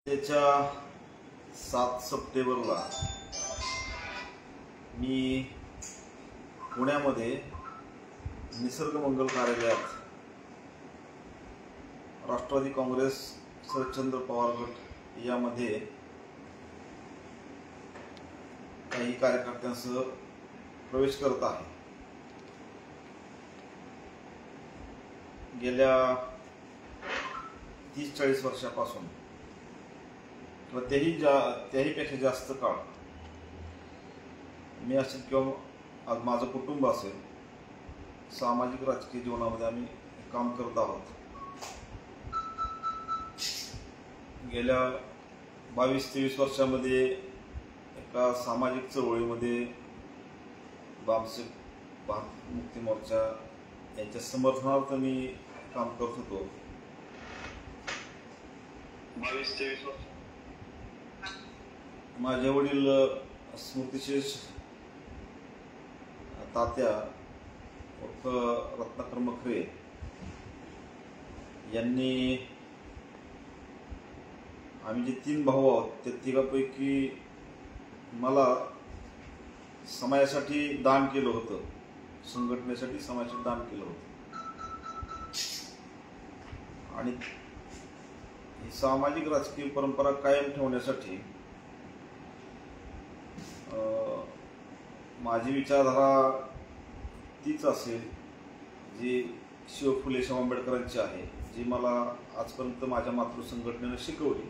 त्याच्या 7 सप्टेंबरला मी पुण्यामध्ये निसर्ग मंगल कार्यालयात राष्ट्रवादी काँग्रेस शरदचंद्र पवार गट यामध्ये काही कार्यकर्त्यांसह प्रवेश करत आहे। गेल्या 30-40 वर्षापासून किंवा त्याहीपेक्षा जास्त काळ मी असेल किंवा माझं कुटुंब असेल सामाजिक राजकीय जीवनामध्ये आम्ही काम करत आहोत। गेल्या 22-23 वर्षामध्ये एका सामाजिक चळवळीमध्ये बामसेफ भारत मुक्ती मोर्चा यांच्या समर्थनार्थ मी काम करत होतो। 22-23 वर्ष माझे वडील स्मृतिशेष तात्या उर्फ रत्नाकर मखरे यांनी आम्ही जे 3 भाऊ आहोत त्या तिघांपैकी मला समाजासाठी दान केलं होतं, संघटनेसाठी समाजासाठी दान केलं होतं आणि ही सामाजिक राजकीय परंपरा कायम ठेवण्यासाठी माझी विचारधारा तीच असेल जी शिव फुले शाहू आंबेडकरांची आहे, जी मला आजपर्यंत माझ्या मातृसंघटनेने शिकवली।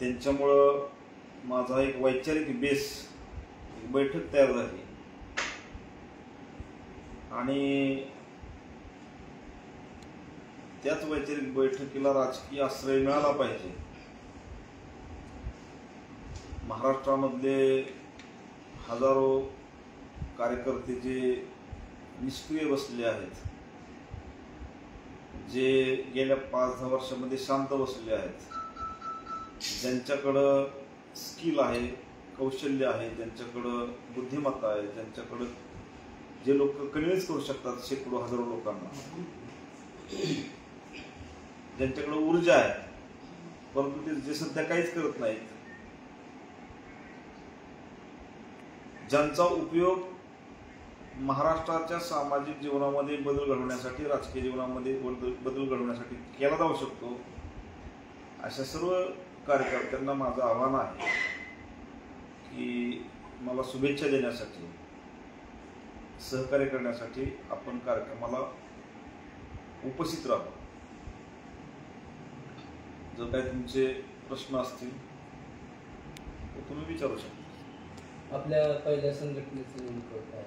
त्यांच्यामुळं माझा एक वैचारिक बेस बैठक तयार झाली आणि त्याच वैचारिक बैठकीला राजकीय आश्रय मिळाला पाहिजे। महाराष्ट्रामधले हजारो कार्यकर्ते जे निष्क्रिय बसले आहेत, जे गेल्या 5-10 वर्षामध्ये शांत बसले आहेत, ज्यांच्याकडं स्किल आहे, कौशल्य आहे, ज्यांच्याकडं बुद्धिमत्ता आहे, ज्यांच्याकडं जे लोक कन्व्हिन्स करू शकतात शेकडो हजारो लोकांना, ज्यांच्याकडे ऊर्जा आहे परंतु ते जे सध्या काहीच करत नाहीत, ज्यांचा उपयोग महाराष्ट्राच्या सामाजिक जीवनामध्ये बदल घडवण्यासाठी, राजकीय जीवनामध्ये बदल घडवण्यासाठी केला जाऊ शकतो, अशा सर्व कार्यकर्त्यांना माझं आव्हान आहे की मला शुभेच्छा देण्यासाठी, सहकार्य करण्यासाठी आपण कार्यक्रमाला उपस्थित राहू। जर काही तुमचे प्रश्न असतील तर तुम्ही विचारू शकता। आपल्या पहिल्या संघटनेचं नेमकं काय?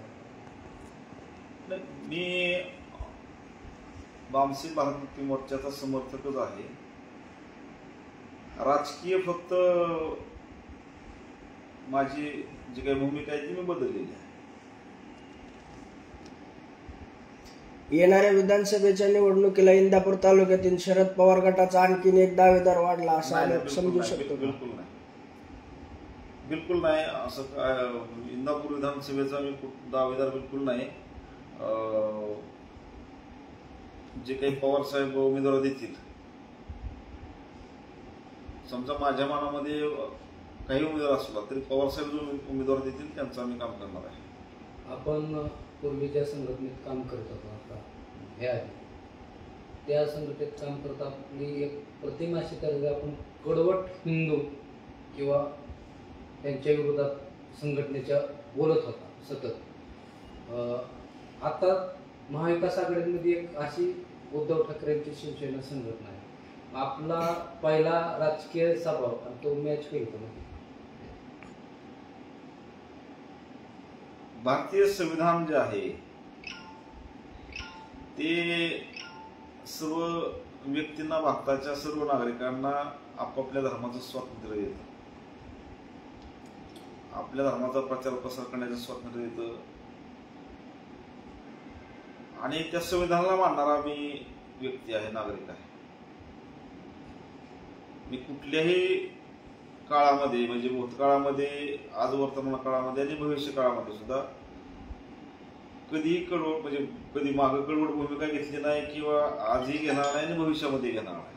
मी बामसेफ भारत मुक्ती मोर्चाचा समर्थकच आहे। राजकीय फक्त माझी जी काही भूमिका आहे ती मी बदललेली आहे। येणाऱ्या विधानसभेच्या निवडणुकीला इंदापूर तालुक्यातील शरद पवार गटाचा आणखीन एक दावेदार वाढला असं समजू शकतो? बिलकुल नाही, बिलकुल नाही। असं काय इंदापूर विधानसभेचा मी दावेदार बिलकुल नाही। जे काही पवार साहेब उमेदवार देतील, समजा माझ्या मनामध्ये काही उमेदवार असला तरी पवार साहेब जो उमेदवार देतील त्यांचं आम्ही काम करणार आहे। आपण पूर्वीच्या संघटनेत काम करत होतो, आता हे आहे त्या संघटनेत काम करत आपली एक प्रतिमा अशी तर आपण कडवट हिंदू किंवा त्यांच्या विरोधात संघटनेच्या बोलत होता सतत। आता महाविकास आघाडीमध्ये एक अशी उद्धव ठाकरेंची शिवसेना संघटना आहे। आपला पहिला राजकीय स्वभाव आणि तो मॅच होईल का? भारतीय संविधान जे आहे ते सर्व व्यक्तींना, भारताच्या सर्व नागरिकांना आपापल्या धर्माचं स्वातंत्र्य देतं, आपल्या धर्माचा प्रचार प्रसार करण्याचं स्वातंत्र्य देतं आणि त्या संविधानाला मानणारा मी व्यक्ती आहे, नागरिक आहे। मी कुठल्याही काळामध्ये म्हणजे भूतकाळामध्ये, आज वर्तमान काळामध्ये आणि भविष्य काळामध्ये सुद्धा कधीही कडवट म्हणजे कधी मागे कडवट भूमिका घेतली नाही किंवा आजही घेणार नाही आणि भविष्यामध्ये घेणार नाही।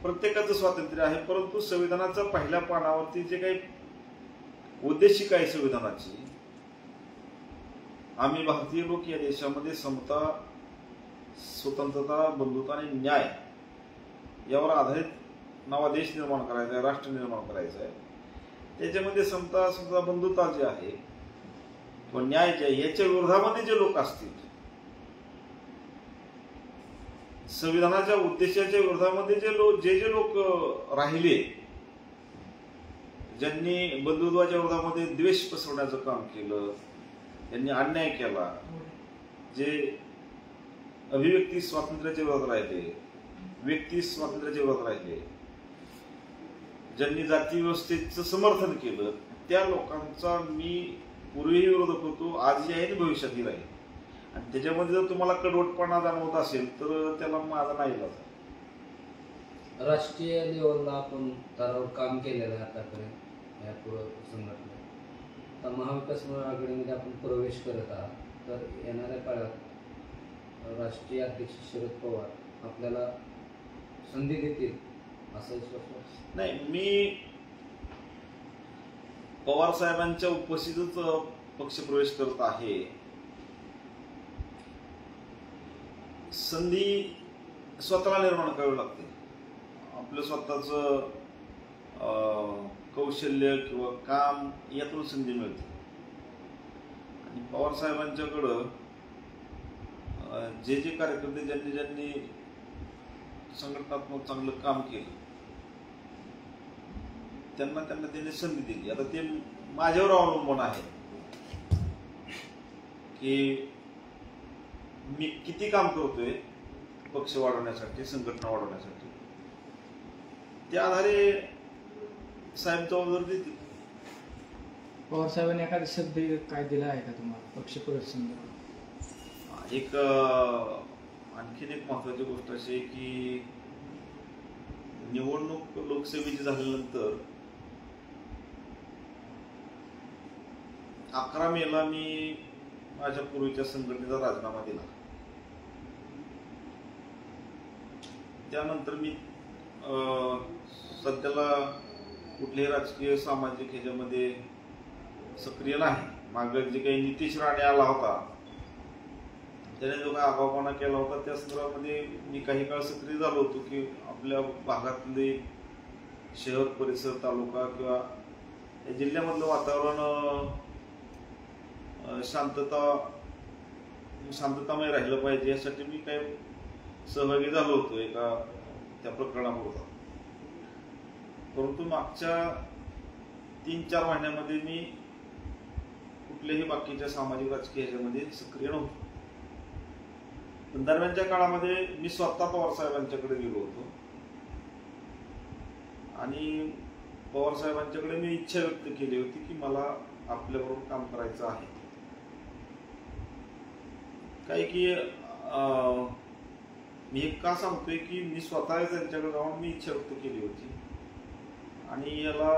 प्रत्येकाचं स्वातंत्र्य आहे, परंतु संविधानाच्या पहिल्या पानावरती जे काही उद्देशिका आहे संविधानाची, आम्ही भारतीय लोक या देशामध्ये समता, स्वतंत्रता, बंधुता आणि न्याय यावर आधारित नवा देश निर्माण करायचा आहे, राष्ट्र निर्माण करायचं आहे. त्याच्यामध्ये समता, स्वतंत्रता, बंधुता जे आहे किंवा न्याय जे आहे याच्या विरोधामध्ये जे लोक असतील, संविधानाच्या उद्देशाच्या विरोधामध्ये जे लोक राहिले, ज्यांनी बंधुत्वाच्या विरोधामध्ये द्वेष पसरवण्याचं काम केलं, ज्यांनी अन्याय केला, जे अभिव्यक्ती स्वातंत्र्याच्या विरोधात राहिले, व्यक्ती स्वातंत्र्याच्या विरोधात राहिले, ज्यांनी जाती व्यवस्थेचं समर्थन केलं, त्या लोकांचा मी पूर्वीही विरोध करतो, आजही आहे आणि भविष्यातही राहील. आणि त्याच्यामध्ये जर तुम्हाला कडवटपणा जाणवत असेल तर त्याला माझा नाही लागत. राष्ट्रीय लेवलला आपण स्तरावर काम केलेलं आहे आतापर्यंत या संघटनेत. तर महाविकास आघाडीमध्ये आपण प्रवेश करत आहात, तर येणाऱ्या काळात राष्ट्रीय अध्यक्ष शरद पवार आपल्याला संधी देतील असं विश्वास नाही. मी पवार साहेबांच्या उपस्थितीतच पक्षप्रवेश करत आहे. संधी स्वतःला निर्माण करावी लागते. आपलं स्वतःचं कौशल्य किंवा काम यातून संधी मिळते. आणि पवार साहेबांच्याकडं जे कार्यकर्ते ज्यांनी संघटनात्मक चांगलं काम केलं त्यांना त्यांनी संधी दिली. आता ते माझ्यावर अवलंबून आहे की मी किती काम करतोय पक्ष वाढवण्यासाठी, संघटना वाढवण्यासाठी. त्या आधारे साहेब जबाबदारी देतील. पवार साहेबांनी एखादा शब्द काय दिला आहे का तुम्हाला पक्ष प्रवेश संदर्भात? एक आणखीन एक महत्वाची गोष्ट अशी आहे की निवडणूक लोकसेवेची झाल्यानंतर 11 मेला मी माझ्या पूर्वीच्या संघटनेचा राजीनामा दिला. त्यानंतर मी सध्याला कुठल्याही राजकीय सामाजिक ह्याच्यामध्ये सक्रिय नाही. मागं जे काही नितीश राणे आला होता त्याने जो काही आगाऊपणा केला होता त्या संदर्भामध्ये मी काही काळ सक्रिय झालो होतो की आपल्या भागातले शहर, परिसर, तालुका किंवा या जिल्ह्यामधलं वातावरण शांततामय राहिलं पाहिजे यासाठी मी काही सहभागी झालो होतो एका त्या प्रकरणापुरता. परंतु मागच्या 3-4 महिन्यामध्ये मी कुठल्याही बाकीच्या सामाजिक राजकीय ह्याच्यामध्ये सक्रिय नव्हतो. पण दरम्यानच्या काळामध्ये मी स्वतः पवार साहेबांच्याकडे गेलो होतो आणि पवार साहेबांच्याकडे मी इच्छा व्यक्त केली होती की मला आपल्याबरोबर काम करायचं आहे. काय की मी एक का सांगतोय की मी स्वतः त्यांच्याकडे जाऊन मी इच्छा व्यक्त केली होती आणि याला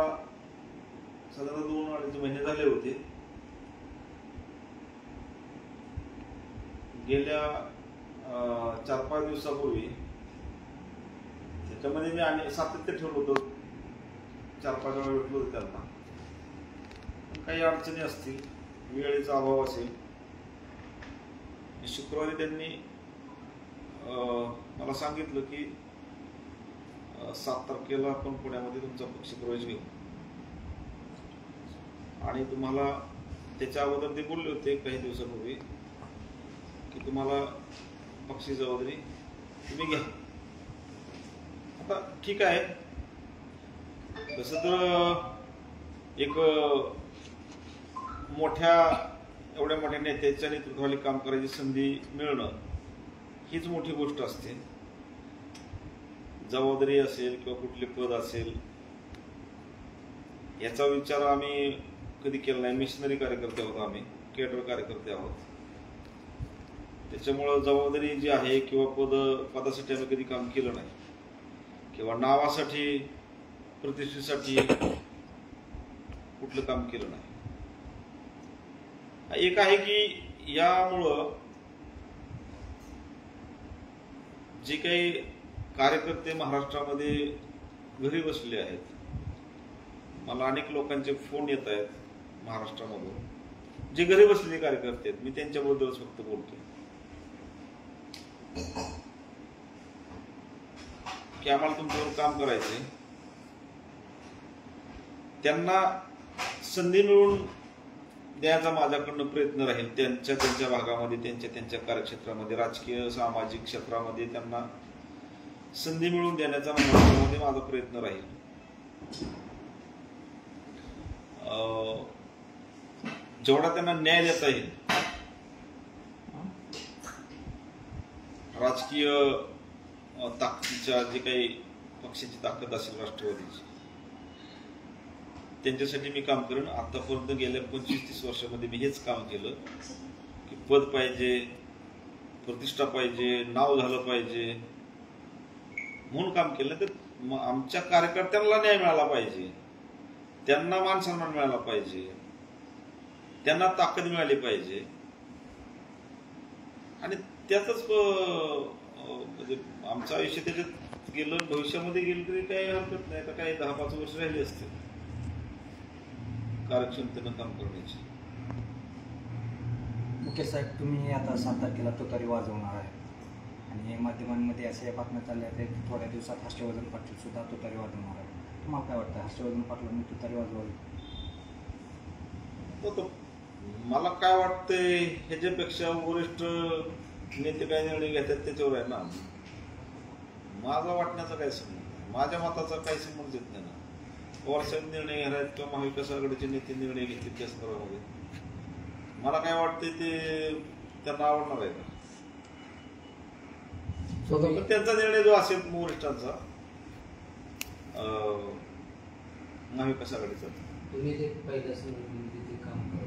साधारण 2-2.5 महिने झाले होते. गेल्या 4-5 दिवसापूर्वी त्याच्यामध्ये मी सातत्य ठेवलं होतं. 4-5 वेळा भेटलो होतो त्यांना. काही अडचणी असतील, वेळेचा अभाव असेल. शुक्रवारी त्यांनी मला सांगितलं की 7 तारखेला आपण पुण्यामध्ये तुमचा पक्षप्रवेश घेऊ आणि तुम्हाला त्याच्या अगोदर ते बोलले होते काही दिवसापूर्वी की तुम्हाला पक्षी जबाबदारी तुम्ही घ्या. आता ठीक आहे. तसं तर एक एवढ्या मोठ्या नेत्याच्या नेतृत्वाखाली काम करायची संधी मिळणं हीच मोठी गोष्ट असते. जबाबदारी असेल किंवा कुठले पद असेल याचा विचार आम्ही कधी केला नाही. मिशनरी कार्यकर्ते आहोत, आम्ही केडर कार्यकर्ते आहोत. त्याच्यामुळं जबाबदारी जी आहे किंवा पदासाठी आम्ही कधी काम केलं नाही किंवा नावासाठी, प्रतिष्ठेसाठी कुठलं काम केलं नाही. एक आहे की यामुळं जे काही कार्यकर्ते महाराष्ट्रामध्ये घरी बसले आहेत. मला अनेक लोकांचे फोन येत आहेत महाराष्ट्रामधून जे घरी बसलेले कार्यकर्ते आहेत. मी त्यांच्याबद्दलच फक्त बोलतोय की आम्हाला तुमच्यावर काम करायचंय. त्यांना संधी मिळून द्यायचा माझ्याकडनं प्रयत्न राहील. त्यांच्या भागामध्ये, त्यांच्या कार्यक्षेत्रामध्ये, राजकीय सामाजिक क्षेत्रामध्ये त्यांना संधी मिळवून देण्याचा महाराष्ट्रामध्ये माझा प्रयत्न राहील. जेवढा त्यांना न्याय देता येईल, राजकीय ताकदीच्या जे काही पक्षाची ताकद असेल राष्ट्रवादीची, त्यांच्यासाठी मी काम करेन. आतापर्यंत गेल्या 25-30 वर्षामध्ये मी हेच काम केलं की पद पाहिजे, प्रतिष्ठा पाहिजे, नाव झालं पाहिजे म्हणून काम केलं. तर आमच्या कार्यकर्त्यांना न्याय मिळाला पाहिजे, त्यांना मान सन्मान मिळाला पाहिजे, त्यांना ताकद मिळाली पाहिजे. आणि त्यातच म्हणजे आमचं आयुष्य त्याच्यात गेलं, भविष्यामध्ये गेलं तरी काही हरकत नाही. तर काही 10-5 वर्ष राहिली असते कार्यक्षमतेनं काम करण्याची. मुकेश साहेब, तुम्ही आता 7 तारखेला तुतारी वाजवणार आहे आणि माध्यमांमध्ये अशा बातम्या चालल्या आहेत की थोड्या दिवसात हर्षवर्धन पाटील सुद्धा तुतारी वाजवणार आहे. तुम्हाला काय वाटतं, हर्षवर्धन पाटलांनी तुतारी वाजवावी? मला काय वाटतंय ह्याच्यापेक्षा वरिष्ठ नेते काय निर्णय घेतात त्याच्यावर आहे ना. माझा वाटण्याचा काय संबंध, माझ्या मताचा काही संबंध येत नाही ना. पवारसाहेब निर्णय घेणार आहेत किंवा महाविकास आघाडीचे नेते निर्णय घेतले त्या संदर्भामध्ये मला काय वाटतंय ते त्यांना आवडणार आहे का? त्यांचा निर्णय जो असेल वरिष्ठांचा, महाविकास आघाडीचा. तुम्ही जे पहिल्या संघटनेमध्ये जे काम करत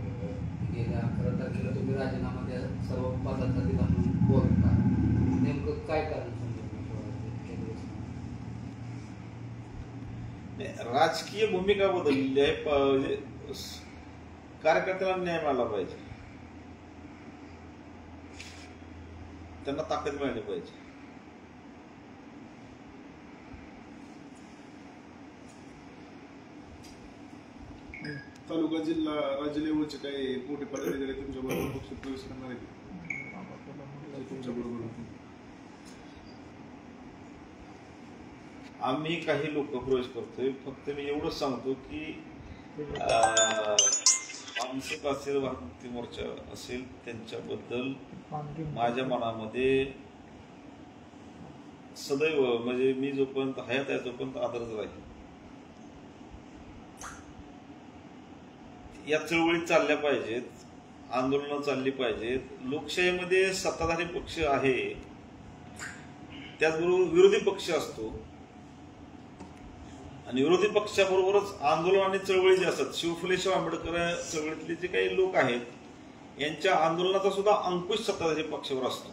गेल्या 11 तारखेला तुम्ही राजीनामा द्या सर्व पदाचा दिला म्हणून बोलता, नेमकं काय कारण राजकीय भूमिका बदललेली आहे. कार्यकर्त्यांना न्याय मिळाला पाहिजे, त्यांना ताकद मिळाली पाहिजे. तालुका जिल्हा राज्य लेवलचे काही मोठे पदाधिकारी तुमच्या बरोबर पक्ष प्रवेश करणार आहेत तुमच्या बरोबर? आम्ही काही लोक प्रवेश करतोय. फक्त मी एवढंच सांगतो की आमचं असेल, भारत मोर्चा असेल, त्यांच्याबद्दल माझ्या मनामध्ये सदैव म्हणजे मी जोपर्यंत हयात आहे तोपर्यंत आदरच राहील. या चळवळी चालल्या पाहिजेत, आंदोलनं चालली पाहिजेत. लोकशाहीमध्ये सत्ताधारी पक्ष आहे, त्याचबरोबर विरोधी पक्ष असतो आणि विरोधी पक्षाबरोबरच आंदोलन आणि चळवळी जे असतात, शिवफुले आंबेडकर चळवळीतले जे काही लोक आहेत यांच्या आंदोलनाचा सुद्धा अंकुश सत्ताधारी पक्षावर असतो.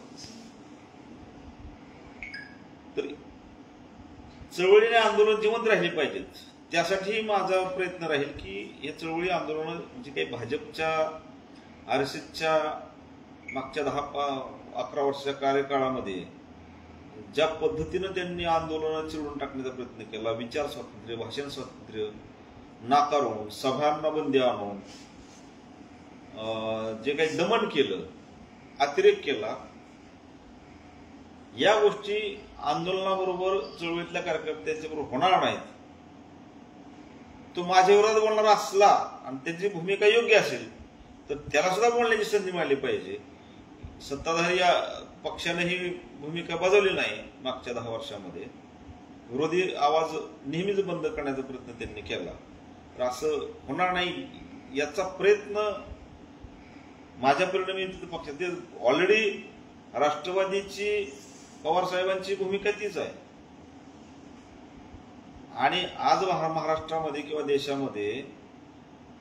तर चळवळीने आंदोलन जिवंत राहिली पाहिजेत. त्यासाठी माझा प्रयत्न राहील की हे चळवळी आंदोलन जी काही भाजपच्या RSSच्या मागच्या 10-11 वर्षाच्या कार्यकाळामध्ये ज्या पद्धतीनं त्यांनी आंदोलन चिरडून टाकण्याचा प्रयत्न केला, विचार स्वातंत्र्य, भाषण स्वातंत्र्य नाकारून, सभांना बंदी आणून जे काही दमन केलं, अतिरेक केला, या गोष्टी आंदोलनाबरोबर चळवळीतल्या कार्यकर्त्यांच्या बरोबर होणार नाहीत. तो माझ्या विरोधात बोलणारा असला आणि त्याची भूमिका योग्य असेल तर त्याला सुद्धा बोलण्याची संधी मिळाली पाहिजे. सत्ताधारी या पक्षाने ही भूमिका बजावली नाही मागच्या 10 वर्षामध्ये. विरोधी आवाज नेहमीच बंद करण्याचा प्रयत्न त्यांनी केला. तर असं होणार नाही याचा प्रयत्न माझ्या परिणामी पक्षात ऑलरेडी राष्ट्रवादीची, पवार साहेबांची भूमिका तीच आहे. आणि आज महाराष्ट्रामध्ये किंवा देशामध्ये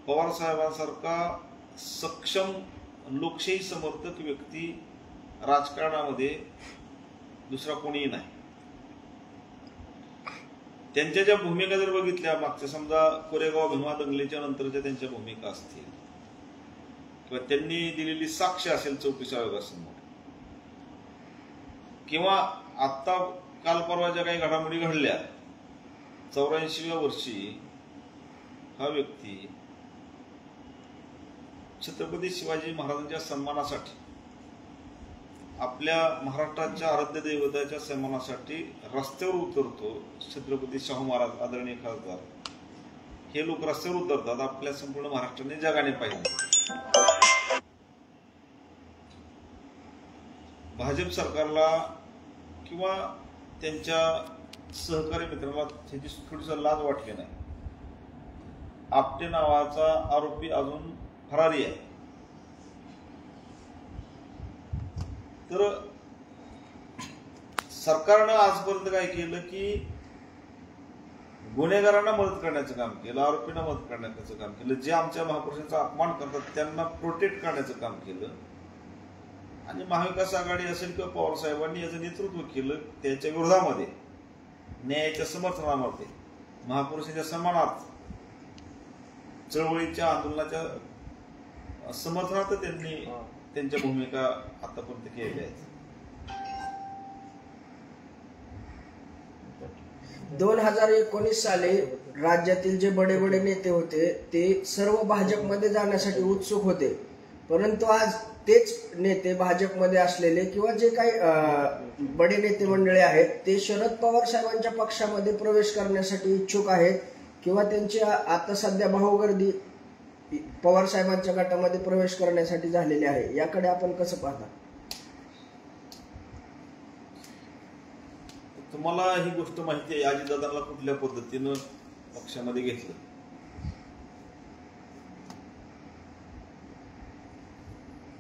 पवार साहेबांसारखा सक्षम लोकशाही समर्थक व्यक्ती राजकारणामध्ये दुसरा कोणीही नाही. त्यांच्या ज्या भूमिका जर बघितल्या मागच्या, समजा कोरेगाव भीमा दंगलीच्या नंतरच्या त्यांच्या भूमिका असतील किंवा त्यांनी दिलेली साक्ष असेल 34 आयोगासमोर, किंवा आता काल परवा ज्या काही घडामोडी घडल्या, 84व्या वर्षी हा व्यक्ती छत्रपती शिवाजी महाराजांच्या सन्मानासाठी, आपल्या महाराष्ट्राच्या आराध्य दैवताच्या सन्मानासाठी रस्त्यावर उतरतो. छत्रपती शाहू महाराज, आदरणीय खासदार, हे लोक रस्त्यावर उतरतात. आपल्या संपूर्ण महाराष्ट्राने जगाने पाहिजे. भाजप सरकारला किंवा त्यांच्या सहकारी मित्रांना त्याची थोडीशी लाज वाटली नाही. आपटे नावाचा आरोपी अजून फरारी आहे. तर सरकारनं आजपर्यंत काय केलं की गुन्हेगारांना मदत करण्याचं काम केलं, आरोपींना मदत करण्याचं काम केलं, जे आमच्या महापुरुषांचा अपमान करतात त्यांना प्रोटेक्ट करण्याचं काम केलं. आणि महाविकास आघाडी असेल किंवा पवार साहेबांनी याचं नेतृत्व केलं त्याच्या विरोधामध्ये, न्यायाच्या समर्थनामध्ये, महापुरुषांच्या सन्मानार्थ, चळवळीच्या आंदोलनाच्या समर्थनार्थ त्यांनी त्यांच्या भूमिका आतापर्यंत केलेल्या आहेत. 2019 साली राज्यातील जे बडे बडे नेते होते ते सर्व भाजपमध्ये जाण्यासाठी उत्सुक होते, परंतु आज तेच नेते भाजपमध्ये असलेले किंवा जे काही बडे नेते मंडळी आहेत ते शरद पवार साहेबांच्या पक्षामध्ये प्रवेश करण्यासाठी इच्छुक आहेत किंवा त्यांची आता सध्या भाऊगर्दी पवार साहेबांच्या गटामध्ये प्रवेश करण्यासाठी झालेली आहे. याकडे आपण कसं पाहता? तुम्हाला ही गोष्ट माहिती आहे, अजितदादांना कुठल्या पद्धतीनं पक्षामध्ये घेतलं.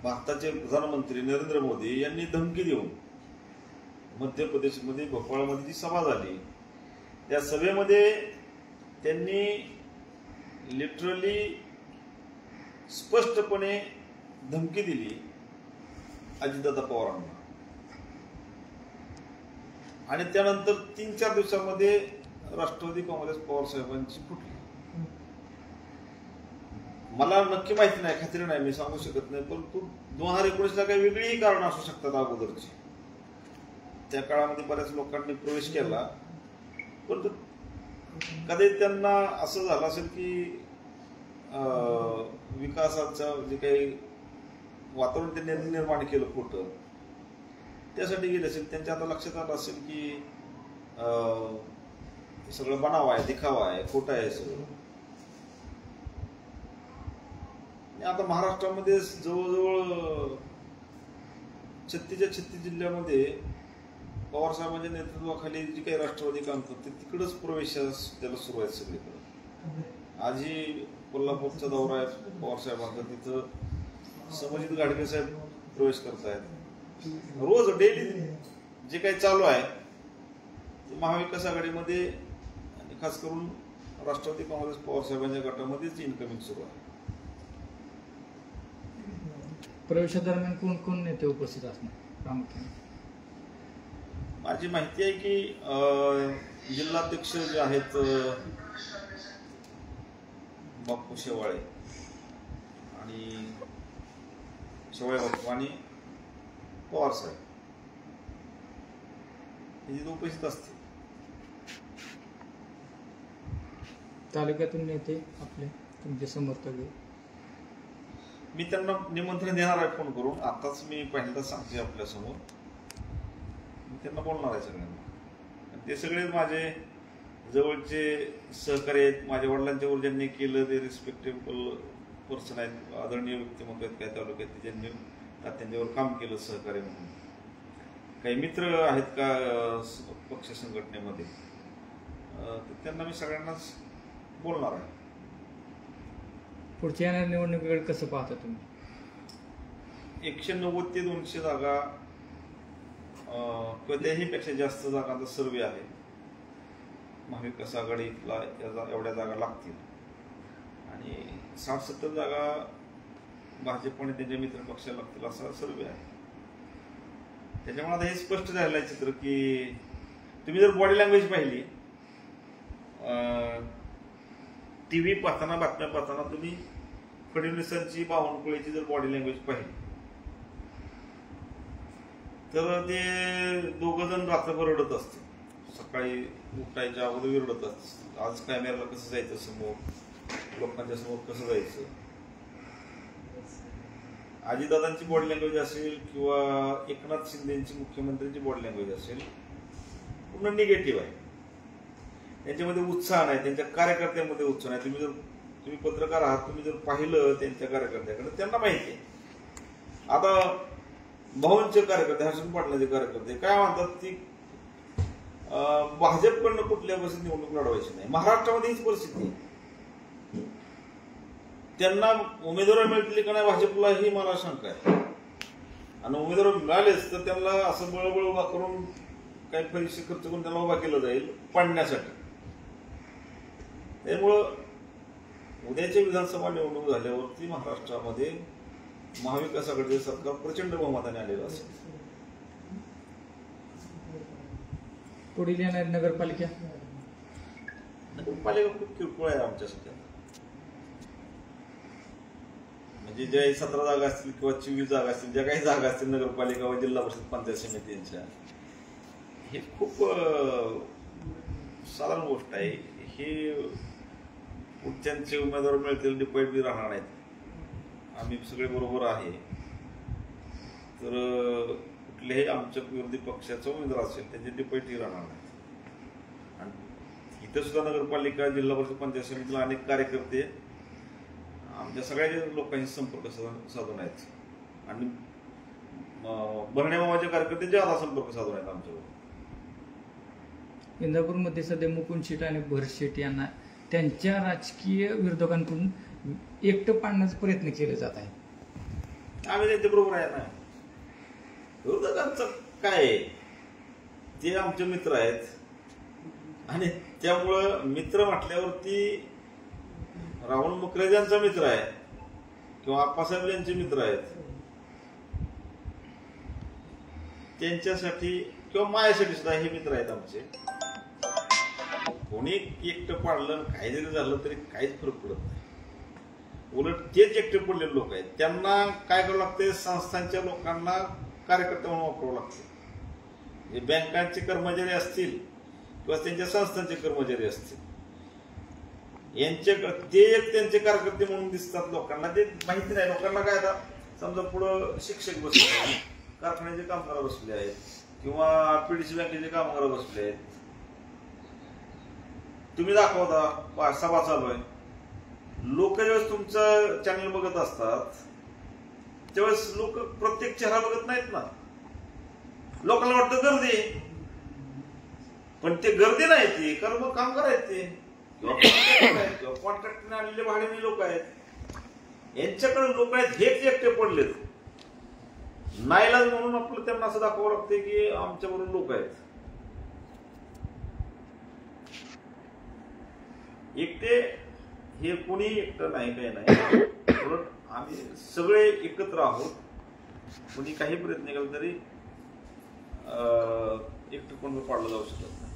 भारताचे प्रधानमंत्री नरेंद्र मोदी यांनी धमकी देऊन मध्य प्रदेशमध्ये भोपाळमध्ये जी सभा झाली, त्या सभेमध्ये त्यांनी लिटरली स्पष्टपणे धमकी दिली अजितदादा पवारांना. आणि त्यानंतर 3-4 दिवसामध्ये राष्ट्रवादी काँग्रेस पवार साहेबांची फुटली. मला नक्की माहिती नाही, खात्री नाही, मी सांगू शकत नाही, परंतु 2019ला काही वेगळीही कारण असू शकतात अगोदरची. त्या काळामध्ये बऱ्याच लोकांनी प्रवेश केला, परंतु कधी त्यांना असं झालं असेल की विकासाचं जे काही वातावरण त्यांनी निर्माण केलं खोटं, त्यासाठी गेले असेल. त्यांच्या आता लक्षात आलं असेल की सगळं बनाव आहे, दिखावा आहे, खोटं आहे सगळं. आता महाराष्ट्रामध्ये जवळजवळ 36 जिल्ह्यामध्ये पवार साहेबांच्या नेतृत्वाखाली जी काही राष्ट्रवादी काम करते तिकडंच प्रवेशास त्याला सुरुवात सगळीकडे. आजही कोल्हापूरचा दौरा आहे पवार साहेबांचा, तिथं समजित गाडगे साहेब प्रवेश करतायत. रोज डेली जे काही चालू आहे ते महाविकास आघाडीमध्ये आणि खास करून राष्ट्रवादी काँग्रेस पवार साहेबांच्या गटामध्येच इन्कमिंग सुरू आहे. प्रवेशादरम्यान कोण कोण नेते उपस्थित असणार प्रामुख्याने? माझी माहिती आहे की जिल्हाध्यक्ष जे आहेत बापू शेवाळे आणि शेवाळे बापू आणि पवार साहेब हे तिथे उपस्थित असतील. तालुक्यातून नेते आपले तुमचे समर्थक, मी त्यांना निमंत्रण देणार आहे फोन करून. आताच मी पहिल्यांदा सांगते आपल्यासमोर, मी त्यांना बोलणार आहे सगळ्यांना. ते सगळे माझे जवळचे सहकारी आहेत, माझ्या वडिलांच्या वर ज्यांनी केलं ते रिस्पेक्टेबल पर्सन आहेत, आदरणीय व्यक्तिमत्व आहेत काय तालुक्यात, ज्यांनी त्यांच्यावर काम केलं सहकार्य म्हणून. काही मित्र आहेत का पक्ष संघटनेमध्ये, त्यांना मी सगळ्यांनाच बोलणार आहे. पुढच्या येणाऱ्या निवडणुकीकडे कसं पाहता तुम्ही? 190 ते 200 जागा किंवा त्याहीपेक्षा जास्त जागांचा सर्वे आहे. महाविकास आघाडीला एवढ्या जागा लागतील आणि 60-70 जागा भाजप आणि त्यांच्या मित्र पक्षाला लागतील असा सर्वे आहे. त्याच्यामुळे आता हे स्पष्ट झालेलं आहे चित्र की तुम्ही जर बॉडी लँग्वेज पाहिली, टीव्ही पाहताना, बातम्या पाहताना तुम्ही फडणवीसांची, बावनकुळेची जर बॉडी लँग्वेज पाहिली तर ते दोघं जण रात्रभर रडत असते. सकाळी उठायच्या अगोदर विरडतात, आज कॅमेऱ्याला कसं जायचं समोर, लोकांच्या समोर कसं जायचं. अजितदादांची बॉडी लँग्वेज असेल किंवा एकनाथ शिंदेची मुख्यमंत्र्यांची बॉडी लँग्वेज असेल, पूर्ण निगेटिव्ह आहे. त्यांच्यामध्ये उत्साह नाही, त्यांच्या कार्यकर्त्यांमध्ये उत्साह नाही. तुम्ही पत्रकार आहात, तुम्ही जर पाहिलं त्यांच्या कार्यकर्त्याकडे, त्यांना माहिती आहे. आता भाऊंचे कार्यकर्ते, हर्षण पाटलांचे कार्यकर्ते काय म्हणतात की भाजपकडनं कुठल्या परिस्थितीत निवडणूक लढवायची नाही. महाराष्ट्रामध्ये हीच परिस्थिती आहे. त्यांना उमेदवार मिळतील का नाही भाजपला ही मला शंका आहे. आणि उमेदवार मिळालेच तर त्यांना असं बळबळ उभा करून काही पैसे खर्च करून त्यांना उभा केलं जाईल पाडण्यासाठी. त्यामुळं उद्याच्या विधानसभा निवडणूक झाल्यावरती महाराष्ट्रामध्ये महाविकास आघाडीचे सरकार प्रचंड बहुमताने आलेलं असेल. पुढील येणार नगरपालिका खूप किरकोळ आहे आमच्यासाठी. म्हणजे ज्या 17 जागा असतील किंवा 24 जागा असतील, ज्या काही जागा असतील नगरपालिका व जिल्हा परिषद पंचायत समितींच्या, हे खूप साधारण गोष्ट आहे. हे पुढच्यांचे उमेदवार मिळतील, डिपेंड बी राहणार नाहीत. आम्ही सगळे बरोबर आहे. तर कुठल्याही आमच्या विरोधी पक्षाचा उमेदवार असेल त्याचे डिपेंडही राहणार नाही. आणि इथं सुद्धा नगरपालिका, जिल्हा परिषद पंचायत समितीला अनेक कार्यकर्ते आमच्या सगळ्या लोकांशी संपर्क साधून आहेत. आणि भरणे मामाचे कार्यकर्ते ज्यादा संपर्क साधून आहेत आमच्यावर. इंदापूरमध्ये सध्या मुकुंद शेट आणि भरत शेट यांना त्यांच्या राजकीय विरोधकांकडून एकटं पाडण्याचा प्रयत्न केले जात आहे. आम्ही त्यांच्या बरोबर आहे ना. विरोधकांचं काय, ते आमचे मित्र आहेत. आणि त्यामुळं मित्र म्हटल्यावरती राहुल मुखर्जींचा मित्र आहे किंवा आप्पासाहेब यांचे मित्र आहेत, त्यांच्यासाठी किंवा माझ्यासाठी सुद्धा हे मित्र आहेत आमचे. कोणी एकटं पाडलं, काही जरी झालं तरी काहीच फरक पडत नाही. उलट तेच एकटे पडलेले लोक आहेत, त्यांना काय करावं लागते, संस्थांच्या लोकांना कार्यकर्ते म्हणून वापरावं लागते. बँकांचे कर्मचारी असतील किंवा त्यांच्या संस्थांचे कर्मचारी असतील, ते एक त्यांचे कार्यकर्ते म्हणून दिसतात लोकांना. ते माहिती नाही लोकांना. काय आता समजा पुढं शिक्षक बसले आहेत, कारखान्याचे कामगार बसले आहेत किंवा पीडीसी बँकेचे कामगार बसले आहेत. तुम्ही दाखवता सभा चालू आहे, लोक ज्यावेळेस तुमचं चॅनल बघत असतात त्यावेळेस लोक प्रत्येक चेहरा बघत नाहीत ना. लोकांना वाटतं गर्दी, पण ते गर्दी नाही, ती कारण मग कामगार आहेत ते किंवा कॉन्ट्रॅक्टने आलेले भाड्याने लोक आहेत. यांच्याकडे लोक आहेत, हेच एकटे पडलेत. नाईलाज म्हणून आपलं त्यांना असं दाखवावं लागते की आमच्याबरोबर लोक आहेत. एकटे हे कोणी एकटं नाही, काही नाही. आम्ही सगळे एकत्र आहोत. कोणी काही प्रयत्न केला तरी एकटं कोण पाडलं जाऊ शकत नाही.